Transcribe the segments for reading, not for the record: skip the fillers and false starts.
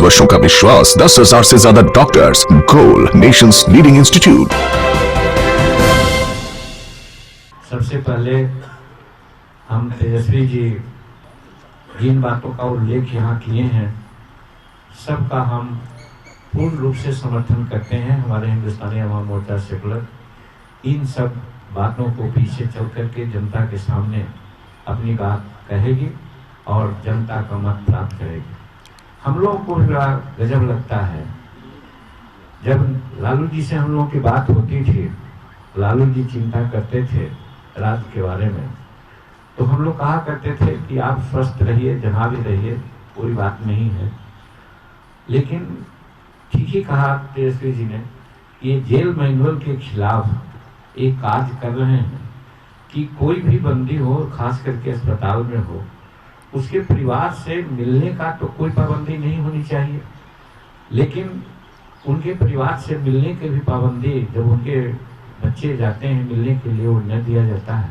10 वर्षों का विश्वास, 10,000 से ज्यादा डॉक्टर्स, गोल नेशंस लीडिंग इंस्टीट्यूट। सबसे पहले हम तेजस्वी जी जिन बातों का उल्लेख यहाँ किए हैं सबका हम पूर्ण रूप से समर्थन करते हैं। हमारे हिंदुस्तानी अवाम मोर्चा सेकुलर इन सब बातों को पीछे चल करके जनता के सामने अपनी बात कहेगी और जनता का मत प्राप्त करेगी। हम लोगों को बड़ा गजब लगता है, जब लालू जी से हम लोगों की बात होती थी, लालू जी चिंता करते थे राज्य के बारे में, तो हम लोग कहा करते थे कि आप स्वस्थ रहिए, जहाँ भी रहिए, कोई बात नहीं है। लेकिन ठीक ही कहा तेजस्वी जी ने, ये जेल मैनुअल के खिलाफ एक कार्य कर रहे हैं कि कोई भी बंदी हो, खास करके अस्पताल में हो, उसके परिवार से मिलने का तो कोई पाबंदी नहीं होनी चाहिए, लेकिन उनके परिवार से मिलने की भी पाबंदी जब उनके बच्चे जाते हैं मिलने के लिए वो न दिया जाता है।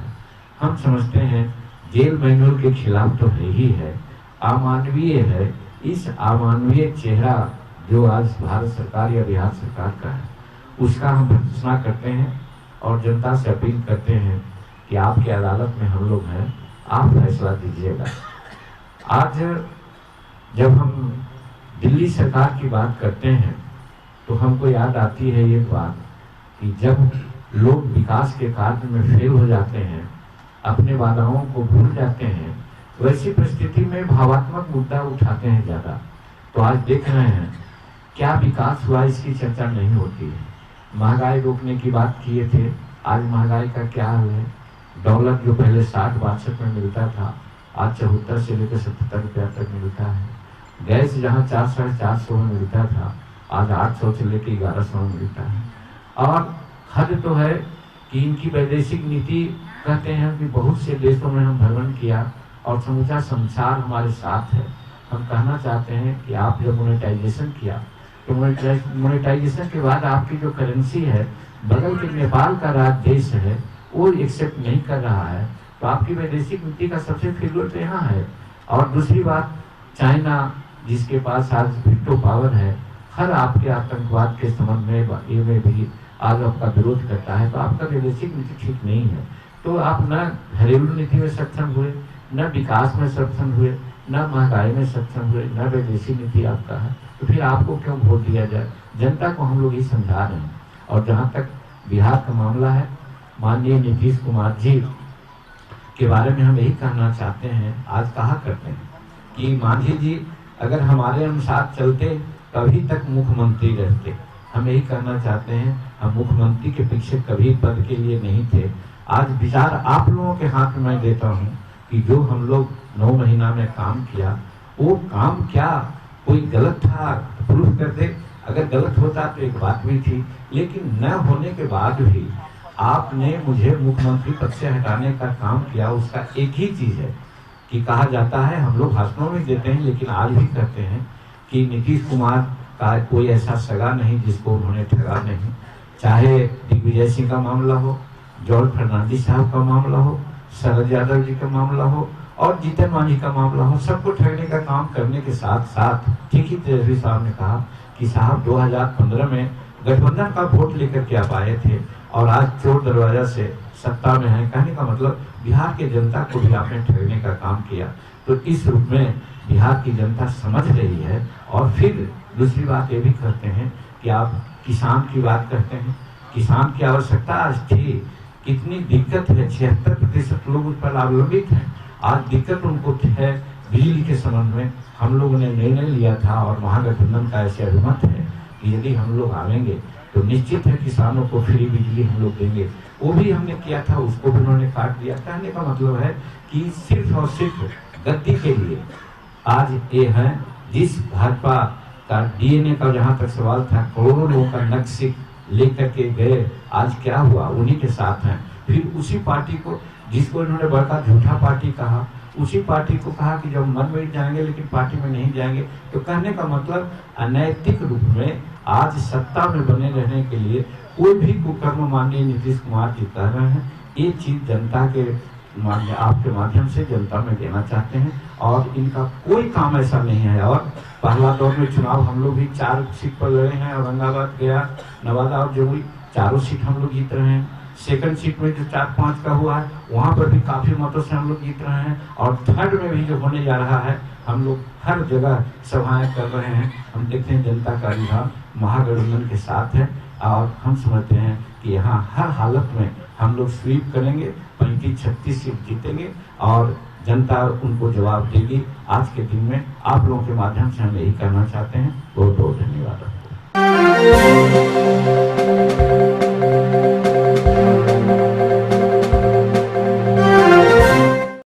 हम समझते हैं जेल मैनुअल के खिलाफ तो है ही है, अमानवीय है। इस अमानवीय चेहरा जो आज भारत सरकार या बिहार सरकार का है, उसका हम भर्त्सना करते हैं और जनता से अपील करते हैं कि आपकी अदालत में हम लोग हैं, आप फैसला दीजिएगा। आज जब हम दिल्ली सरकार की बात करते हैं तो हमको याद आती है ये बात कि जब लोग विकास के कार्य में फेल हो जाते हैं, अपने वादाओं को भूल जाते हैं, वैसी परिस्थिति में भावात्मक मुद्दा उठाते हैं ज़्यादा। तो आज देख रहे हैं क्या विकास हुआ, इसकी चर्चा नहीं होती है। महंगाई रोकने की बात किए थे, आज महंगाई का क्या हाल है। डॉलर जो पहले 60-62 में मिलता था, आज 74 से लेकर 77 रुपया तक मिलता है। गैस जहाँ 400-450 में मिलता था, आज 800 से लेकर 1100 में मिलता है। और हद तो है कि इनकी वैदेशिक नीति, कहते हैं कि बहुत से देशों में हम भ्रमण किया और समूचा संसार हमारे साथ है। हम कहना चाहते हैं कि आप जब मोनेटाइजेशन किया तो मोनेटाइजेशन के बाद आपकी जो करेंसी है, बगल के नेपाल का राज्य देश है, वो एक्सेप्ट नहीं कर रहा है, तो आपकी वैदेशिक नीति का सबसे फेलियर तो यहाँ है। और दूसरी बात, चाइना जिसके पास आज वीटो पावर है, हर आपके आतंकवाद के संबंध में भी आज आपका विरोध करता है, तो आपका वैदेशिक नीति ठीक नहीं है। तो आप न घरेलू नीति में सक्षम हुए, न विकास में सक्षम हुए, न महंगाई में सक्षम हुए, न वैदेशिक नीति आपका है, तो फिर आपको क्यों वोट दिया जाए। जनता को हम लोग ही समझा रहे हैं। और जहाँ तक बिहार का मामला है, माननीय नीतीश कुमार जी के बारे में हम यही कहना चाहते हैं, आज कहा करते हैं कि मांझी जी अगर हमारे अनुसार चलते कभी तक मुख्यमंत्री रहते। हम यही कहना चाहते हैं, हम मुख्यमंत्री के पीछे कभी पद के लिए नहीं थे। आज विचार आप लोगों के हाथ में मैं देता हूँ कि जो हम लोग 9 महीना में काम किया, वो काम क्या कोई गलत था प्रूफ कर दे। अगर गलत होता तो एक बात भी थी, लेकिन न होने के बाद भी आपने मुझे मुख्यमंत्री पद से हटाने का काम किया। उसका एक ही चीज है कि कहा जाता है, हम लोग भाषणों में देते हैं लेकिन आज भी कहते हैं कि नीतीश कुमार का कोई ऐसा सगा नहीं जिसको उन्होंने ठगा नहीं। चाहे दिग्विजय सिंह का मामला हो, जॉर्ज फर्नांडिस साहब का मामला हो, शरद यादव जी का मामला हो और जीतन मांझी का मामला हो, सबको ठगने का काम करने के साथ साथ ठीक ही तेजस्वी साहब ने कहा कि साहब 2015 में गठबंधन का वोट लेकर के आप आए थे और आज चोर दरवाजा से सत्ता में है। कहने का मतलब बिहार की जनता को भी आपने ठगने का काम किया। तो इस रूप में बिहार की जनता समझ रही है। और फिर दूसरी बात ये भी करते हैं कि आप किसान की बात करते हैं, किसान की आवश्यकता आज थी, कितनी दिक्कत है, 76% लोग उस पर अवलंबित हैं। आज दिक्कत उनको है बिजली के संबंध में। हम लोगों ने निर्णय लिया था और महागठबंधन का ऐसे अभिमत है कि यदि हम लोग आवेंगे तो निश्चित है किसानों को फ्री बिजली हम लोग देंगे। वो भी हमने किया था, उसको भी उन्होंने काट दिया। कहने का मतलब है कि सिर्फ और सिर्फ गद्दी के लिए आज ये है। जिस भाजपा का डीएनए का जहाँ तक सवाल था, करोड़ों लोगों का नक्शा लेकर के गए, आज क्या हुआ, उन्हीं के साथ हैं। फिर उसी पार्टी को जिसको इन्होंने बड़का झूठा पार्टी कहा, उसी पार्टी को कहा कि जब मन में जाएंगे लेकिन पार्टी में नहीं जाएंगे। तो कहने का मतलब अनैतिक रूप में आज सत्ता में बने रहने के लिए कोई भी कुकर्म माननीय नीतीश कुमार जी कह रहे हैं। ये चीज जनता के आपके माध्यम से जनता में देना चाहते हैं और इनका कोई काम ऐसा नहीं है। और पहला दौर में चुनाव हम लोग भी 4 सीट पर लड़े हैं, औरंगाबाद, गया, नवादा और जमुई, चारों सीट हम लोग जीत रहे हैं। सेकंड सीट में जो 4-5 का हुआ है वहाँ पर भी काफ़ी मतों से हम लोग जीत रहे हैं। और थर्ड में भी जो होने जा रहा है, हम लोग हर जगह सभाएं कर रहे हैं। हम देखते हैं जनता का रुझान महागठबंधन के साथ है और हम समझते हैं कि यहाँ हर हालत में हम लोग स्वीप करेंगे, 35-36 सीट जीतेंगे और जनता उनको जवाब देगी। आज के दिन में आप लोगों के माध्यम से हम यही कहना चाहते हैं। बहुत बहुत धन्यवाद।